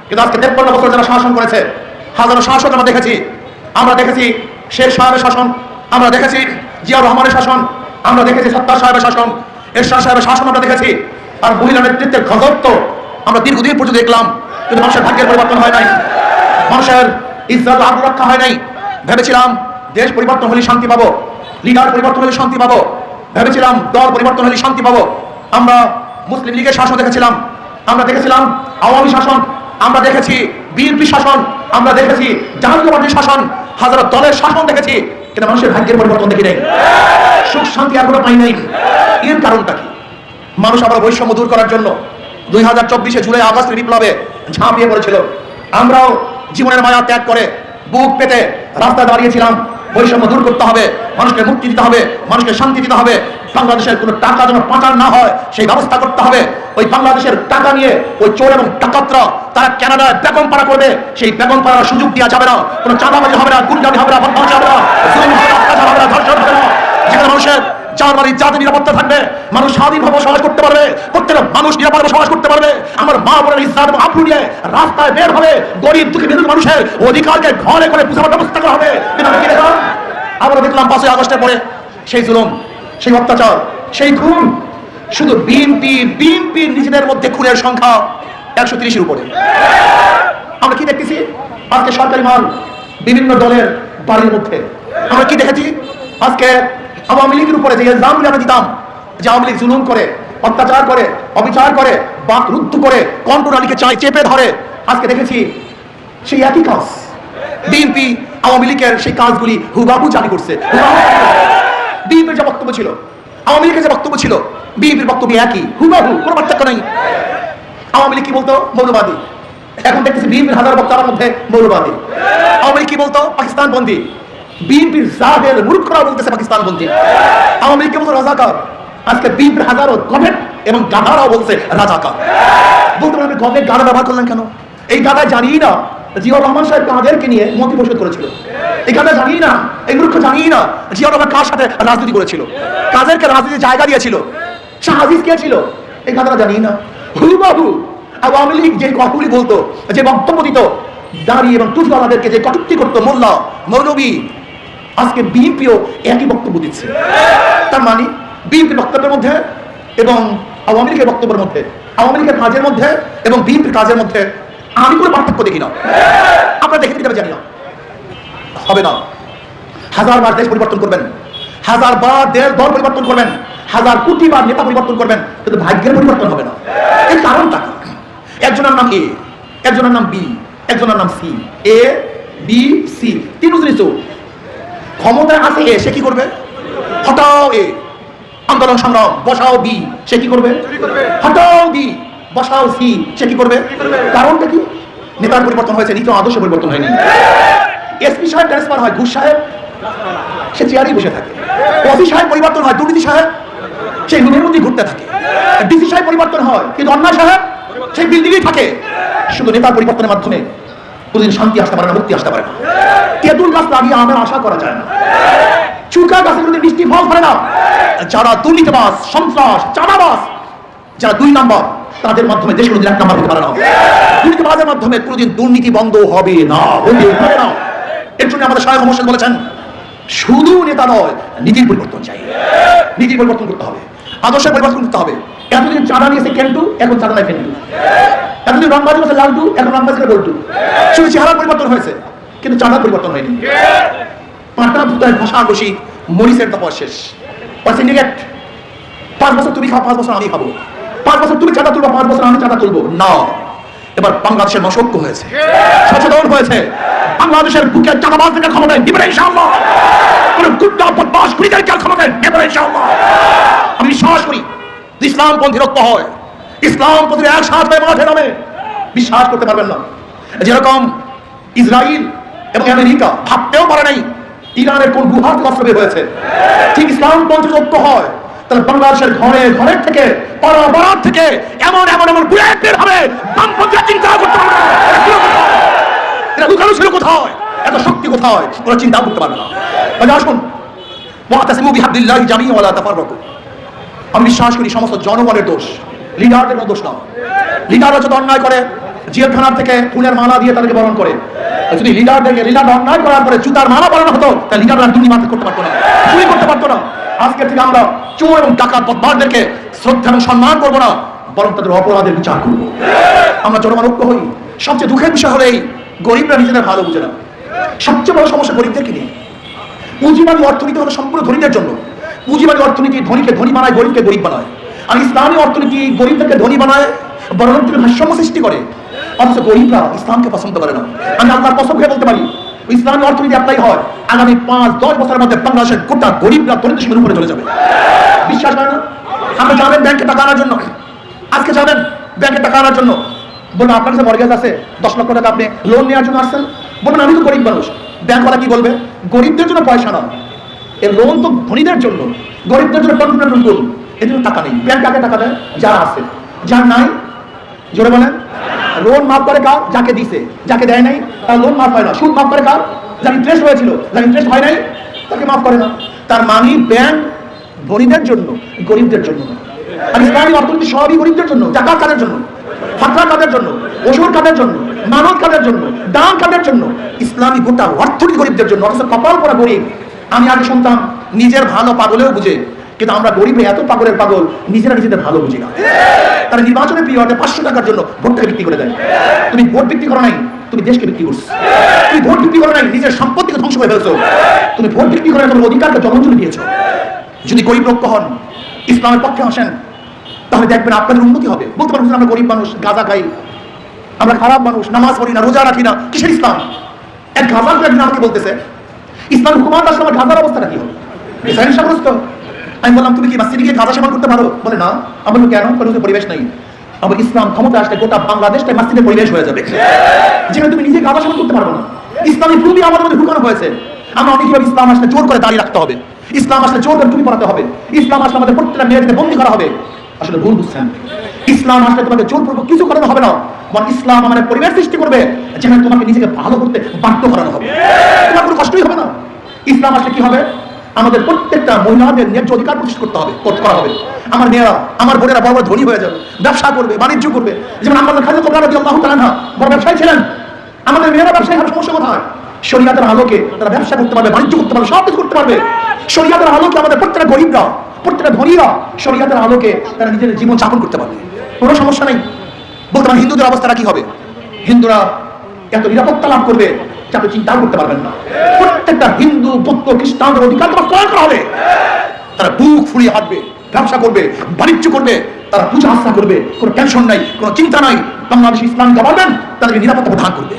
কিন্তু আজকে 53 বছর যারা শাসন করেছে, হাজারো শাসক আমরা দেখেছি শেখ সাহেবের শাসন, আমরা দেখেছি জিয়া রহমানের শাসন, আমরা দেখেছি সত্তার সাহেবের শাসন, এরশাদ সাহেবের শাসন আমরা দেখেছি। আর মহিলা নেতৃত্বের ঘনত্ব আমরা দীর্ঘদিন পর্যন্ত দেখলাম, কিন্তু মানুষের ভাগ্যের পরিবর্তন হয় নাই, মানুষের ইজ্জত আবরু রক্ষা হয় নাই। ভেবেছিলাম দেশ পরিবর্তন হলে শান্তি পাবো, লিডার পরিবর্তন হলে শান্তি পাবো, ভেবেছিলাম দল পরিবর্তন হলে শান্তি পাবো। আমরা মুসলিম লীগের শাসন দেখেছিলাম, আমরা দেখেছিলাম আওয়ামী শাসন, আমরা দেখেছি বিএনপি শাসন, আমরা দেখেছি জাতীয়তাবাদী শাসন, হাজারো দলের শাসন দেখেছি, কিন্তু মানুষের ভাগ্যের পরিবর্তন দেখি নাই, সুখ শান্তি এখনো পাই নাই। এর কারণটা কি? মানুষ আবার বৈষম্য দূর করার জন্য 2024 জুলাই আগস্টের বিপ্লবে ঝাঁপিয়ে পড়েছিল। আমরাও জীবনের মায়া ত্যাগ করে বুক পেতে রাস্তায় দাঁড়িয়েছিলাম। বৈষম্য দূর করতে হবে, মানুষকে মুক্তি দিতে হবে, মানুষকে শান্তি দিতে হবে, বাংলাদেশের কোনো টাকা যেন পাচার না হয় সেই ব্যবস্থা করতে হবে। ওই বাংলাদেশের টাকা নিয়ে ওই চোর এবং ডাকাতরা তারা কানাডায় বেগম পাড়া করবে, সেই বেগম পাড়ার সুযোগ দেওয়া যাবে না। কোনো চাঁদাবাজি হবে না, গুন্ডামি হবে না, বদমাশি হবে না, জুলুম হবে না, অত্যাচার হবে না, ধর্ষণ হবে না। যেখানে মানুষের জানমাল ইজ্জতের নিরাপত্তা থাকবে, মানুষ স্বাধীনভাবে বসবাস করতে পারবে, প্রত্যেকটা মানুষ নিরাপদে বসবাস করতে পারবে। আমার মা বোনের ইজ্জত এবং আবরু নিয়ে রাস্তায় বের হবে, গরিব দুঃখী মেহনত মানুষের অধিকারকে ঘরে করে বুঝাবার ব্যবস্থা করা হবে। কিন্তু আমি কি দেখলাম? আমরা দেখলাম 5ই আগস্টের পরে সেই জুলুম, সেই অত্যাচার, সেই খুন। শুধু বিএনপির নিজেদের মধ্যে খুনের সংখ্যা 130-এর উপরে। আমরা কি দেখতেছি? আজকে সরকারি মাল বিভিন্ন দলের বাড়ির মধ্যে। আমরা কি দেখেছি? আজকে আওয়ামী লীগের উপরে যে ইলজামগুলো আমরা দিতাম যে আওয়ামী লীগ জুলুম করে, অত্যাচার করে, অবিচার করে, বাক রুদ্ধ করে, কন্ট্রোলালিকে চেপে ধরে, আজকে দেখেছি সেই একই কাজ বিএনপি আওয়ামী লীগের সেই কাজগুলি হুবাহু জারি করছে। বিএনপির যে বক্তব্য ছিল, আওয়ামী লীগের যে বক্তব্য ছিল, বিএনপির বক্তব্য একই, হুবাহু, কোনো পার্থক্য নাই। আওয়ামী লীগ কি বলতো? মৌলবাদী। এখন দেখতেছি বিএনপির হাজার বক্তার মধ্যে মৌলবাদী। আওয়ামী লীগ কি বলতো? পাকিস্তান বন্দী। বিএনপির জাহেল মূর্খরা বলতেছে পাকিস্তান বন্দী। আওয়ামী লীগ কে বলতো রাজাকার। আজকে বিএনপির হাজারো গভেট এবং গাধারাও বলছে রাজাকার। বলতে পারবেন গভেট গাধা ব্যবহার করলেন কেন? এই গাধা জানি না জিয়া রহমান সাহেব কাদেরকে নিয়ে মন্ত্রী পরিষদ করেছিল। এই গাধা জানি না, এই মূর্খ জানি না জিয়া রহমান কার সাথে রাজনীতি করেছিল, কাদেরকে রাজনীতির জায়গা দিয়েছিল, শাহ আজিজ কে ছিল, এই গাধাটা জানি না। হুবাহু আওয়ামী লীগ যে কথাগুলি বলতো, যে বক্তব্য দিত, দাঁড়ি এবং টুপিওয়ালাদেরকে যে কটূক্তি করতো মোল্লা মৌলবী, আজকে বিএনপিও একই বক্তব্য দিচ্ছে। তার মানে বিএনপির বক্তব্যের মধ্যে এবং আওয়ামী লীগের বক্তব্যের মধ্যে, আওয়ামী লীগের কাজের মধ্যে এবং বিএনপির কাজের মধ্যে আমি কোনো পার্থক্য দেখি না। আপনারা দেখে দিতে জানি না, হবে না। হাজারবার দেশ পরিবর্তন করবেন, হাজারবার দেশ দল পরিবর্তন করবেন, হাজার কোটি বার নেতা পরিবর্তন করবেন, কিন্তু ভাগ্যের পরিবর্তন হবে না। এর কারণটা কি? একজনের নাম এ, একজনের নাম বি, একজনের নাম সি। এ বি সি তিনজনই চোর। ক্ষমতায় আছে এ, সে কি করবে? হটাও এ, আন্দোলন সংগ্রাম, বসাও বি, সে কি করবে? হটাও বি, বসাও সি, সে কি করবে? কারণটা কি? নেতার পরিবর্তন হয়েছে, নীতি আদর্শ পরিবর্তন হয়নি। এসপি সাহেব ট্রান্সফার হয়, ঘুষ সাহেব সে চেয়ারেই বসে থাকে। ওসি সাহেব পরিবর্তন হয়, দুর্নীতি সাহেব সেই রুমের মধ্যেই ঘুরতে থাকে। ডিসি সাহেব পরিবর্তন হয়, কিন্তু অন্যায় সাহেব সেই বিল্ডিংয়েই থাকে। শুধু নেতার পরিবর্তনের মাধ্যমে কোনদিন শান্তি আসতে পারে না, মুক্তি আসতে পারে না। তেঁতুল গাছ লাগিয়ে আমের আশা করা যায় না, চুকা গাছে কোনদিন মিষ্টি ফল ধরে না। যারা দুর্নীতিবাজ, সন্ত্রাস, চাঁদাবাজ, যারা 2 নম্বর, তাদের মাধ্যমে দেশ কোনদিন 1 নম্বর হতে পারে না। দুর্নীতিবাজের মাধ্যমে কোনদিন দুর্নীতি বন্ধ হবে না, হবে না। এর জন্য আমাদের শায়খ হোসেন বলেছেন, শুধু নেতা নয়, নীতির পরিবর্তন চাই। নীতির পরিবর্তন করতে হবে, আদর্শের পরিবর্তন করতে হবে। এতদিন চাঁদা নিয়েছে কেন্টু, এখন চাঁদা নাই ফেন্টু। এতদিন রংবাজি বলছে লালটু, এখন রংবাজি বল্টু। শুধু চেহারার পরিবর্তন হয়েছে, কিন্তু চাঁদার পরিবর্তন হয়নি। পাঁটা ভূতায় ভাষা বসি, মরিচের তাপস শেষ। সিন্ডিকেট, 5 বছর তুমি খাও, 5 বছর আমি খাবো, 5 বছর তুমি চাঁদা তুলবো, 5 বছর আমি চাঁদা তুলবো না। এবার বাংলাদেশের নসক্য হয়েছে, সচেতন হয়েছে। বাংলাদেশের বুকে চাঁদাবাজদের ক্ষমতা দিবে ইনশাআল্লাহ, কোন গুন্ডা বদমাশ খুনিদেরকে ক্ষমতা দেবে ইনশাআল্লাহ। আমি বিশ্বাস করি ইসলামপন্থী রক্ত হয়, ইসলামপন্থীরা একসাথে হয়ে মাঠে নামে। বিশ্বাস করতে পারবেন না, যেরকম ইসরায়েল এবং আমেরিকা ভাবতেও পারে নাই ইরানের কোন গুহার থেকে অস্ত্র বের হয়েছে, ঠিক ইসলামপন্থী রক্ত হয়। তাহলে বাংলাদেশের ঘরে ঘরে থেকে, পাড়া থেকে এমন এমন এমন বুলেট বের হবে, বামপন্থীরা চিন্তা করতে পারবে না এরা লুকানো ছিল কোথায়, এত শক্তি কোথায়, ওরা চিন্তা করতে পারবে না। আসুন, ওয়াতাসিমু বিহাবলিল্লাহি জামিআন ওয়া লা তাফাররাকু। আমি বিশ্বাস করি সমস্ত জনগণের দোষ, লিডারদের দোষ না। লিডাররা যত অন্যায় করে জেলখানার থেকে ফুলের মালা দিয়ে তাদেরকে বরণ করে। যদি লিডার অন্যায় করার পরে জুতার মালা পরানো হতো, তাহলে লিডাররা দুর্নীতি মারতে করতে পারতো না, চুরি করতে পারতো না। আজকে থেকে আমরা চোর এবং ডাকাত বদমাশদেরকে শ্রদ্ধা এবং সম্মান করবো না, বরং তাদের অপরাধের বিচার করবো। আমরা জনগণ ঐক্য হই। সবচেয়ে দুঃখের বিষয় হলো এই গরিবরা নিজেদের ভালো বুঝে না। সবচেয়ে বড় সমস্যা গরিবদেরকে নিয়ে। পুঁজিবাদী অর্থনীতি হলো সম্পূর্ণ ধনীদের জন্য। পুঁজিবাদী অর্থনীতি ধনীকে ধনী বানায়, গরিবকে গরিব বানায়। আর ইসলামী অর্থনীতি গরিবদেরকে ধনী বানায়, বরঞ্চের ভারসাম্য সৃষ্টি করে। অথচ গরিবরা ইসলামকে পছন্দ করে না। আমি আল্লাহর কসম খেয়ে বলতে পারি, ইসলামী অর্থনীতি অ্যাপ্লাই হয়, আগামী 5-10 বছরের মধ্যে বাংলাদেশের গোটা গরিবরা দরিদ্র সীমার উপরে চলে যাবে। বিশ্বাস হয় না? আপনি যাবেন ব্যাংকে টাকা আনার জন্য, আজকে যাবেন ব্যাংকে টাকা আনার জন্য, বলবেন আপনার কাছে মর্গেজ আছে 10 লক্ষ টাকা, আপনি লোন নেওয়ার জন্য আসছেন। বলবেন আমি তো গরিব মানুষ। ব্যাংকওয়ালা কি বলবে? গরিবদের জন্য পয়সা না, এর লোন তো ধনীদের জন্য, গরিবদের জন্য কন্ট্রোল লোন, এর জন্য টাকা নেই। ব্যাংক আগে টাকা দেয় যারা আছে, যার নাই জোরে বলেন। লোন মাফ করে কার? যাকে দিছে। যাকে দেয় নাই তার লোন মাফ হয় না। সুদ মাফ করে কার? যার ইন্টারেস্ট হয়েছিল, যার ইন্টারেস্ট হয় নাই তাকে মাফ করে না। তার মানে ব্যাংক ধনীদের জন্য, গরিবদের জন্য না। আর ইসলামী অর্থনীতি সবই গরিবদের জন্য। জাকাত কাদের জন্য? ফাতরা কাদের জন্য? ওষুধ কাদের জন্য? মানত কাদের জন্য? দান কাদের জন্য? ইসলামী গোটা অর্থনীতি গরিবদের জন্য। অথচ কপাল পরা গরিব। আমি আগে শুনতাম নিজের ভালো পাগলেও বুঝে, কিন্তু আমরা গরিবে এত পাগলের পাগল, নিজেরা নিজেদের ভালো বুঝি না। তারা নির্বাচনের পিরিয়ডে 500 টাকার জন্য ভোটটাকে বিক্রি করে দেয়। তুমি ভোট বিক্রি করো নাই, তুমি দেশকে বিক্রি করছো। তুমি ভোট বিক্রি করো নাই, নিজের সম্পত্তিকে ধ্বংস করে ফেলছো। তুমি ভোট বিক্রি করে তোমার অধিকারকে জনগণকে দিয়েছো। যদি গরিব লোক হন, ইসলামের পক্ষে আসেন, তাহলে দেখবেন আপনাদের উন্নতি হবে। বলতে পারবেন আমরা গরিব মানুষ, গাঁজা খাই, আমরা খারাপ মানুষ, নামাজ পড়ি না, রোজা রাখি না। কিসের ইসলাম? এক গাঁজা একদিন আমাকে বলতেছে, ইসলাম হুকুমাত আসলে আমার গাঁজার অবস্থাটা কি হবে? আমি বললাম তুমি কি মাসজিদে গিয়ে গাঁজা সেবন করতে পারো? বলে না। আমি বললাম কেন? কারণ পরিবেশ নেই। আবার ইসলাম ক্ষমতা আসলে গোটা বাংলাদেশটাই মাসজিদের পরিবেশ হয়ে যাবে, যেখানে তুমি নিজে গাঁজা সেবন করতে পারবো না। ইসলামী খুবই আমাদের মধ্যে ঢুকানো হয়েছে। আমরা অনেকভাবে ইসলাম আসলে জোর করে দাঁড়িয়ে রাখতে হবে, ইসলাম আসলে জোর করে টুপি পরাতে হবে, ইসলাম আসলে আমাদের প্রত্যেকটা মেয়েদেরকে বন্দী করা হবে। আসলে ভুল বুঝছেন। ইসলাম আসলে তোমাকে জোরপূর্বক কিছু করানো হবে না, বরং ইসলাম আমাদের পরিবেশ সৃষ্টি করবে যেখানে তোমাকে নিজেকে ভালো করতে বাধ্য করানো হবে। তোমার কোনো কষ্টই হবে না। ইসলাম আসলে কি হবে? আমাদের প্রত্যেকটা মহিলাদের ন্যায্য অধিকার প্রতিষ্ঠা করতে হবে, করা হবে। আমার মেয়েরা, আমার বোনেরা বড় বড় ধনী হয়ে যাবে, ব্যবসা করবে, বাণিজ্য করবে। যেমন আমাদের খালিদ রাদিয়াল্লাহু তাআলা আনহা বড় ব্যবসায়ী ছিলেন। আমাদের মেয়েরা ব্যবসায়ী হওয়ার সমস্যা কোথায়? শরীয়তের আলোকে তারা ব্যবসা করতে পারবে, বাণিজ্য করতে পারবে, সব কিছু করতে পারবে। শরীয়তের আলোকে আমাদের প্রত্যেকটা গরিবরা, প্রত্যেকটা ধনীরা শরীয়তের আলোকে তারা নিজেদের জীবন যাপন করতে পারবে, কোনো সমস্যা নেই। বলতে পারেন হিন্দুদের অবস্থাটা কি হবে? হিন্দুরা এত নিরাপত্তা লাভ করবে যে আপনি চিন্তাও করতে পারবেন না। প্রত্যেকটা হিন্দু, বৌদ্ধ, খ্রিস্টানদের অধিকার তোমার প্রয়োগ করা হবে। তারা বুক ফুলিয়ে হাঁটবে, ব্যবসা করবে, বাণিজ্য করবে, তারা পূজা আস্থা করবে, কোনো টেনশন নাই, কোনো চিন্তা নাই। বাংলাদেশ ইসলাম গভর্নমেন্ট তাদেরকে নিরাপত্তা প্রদান করবে।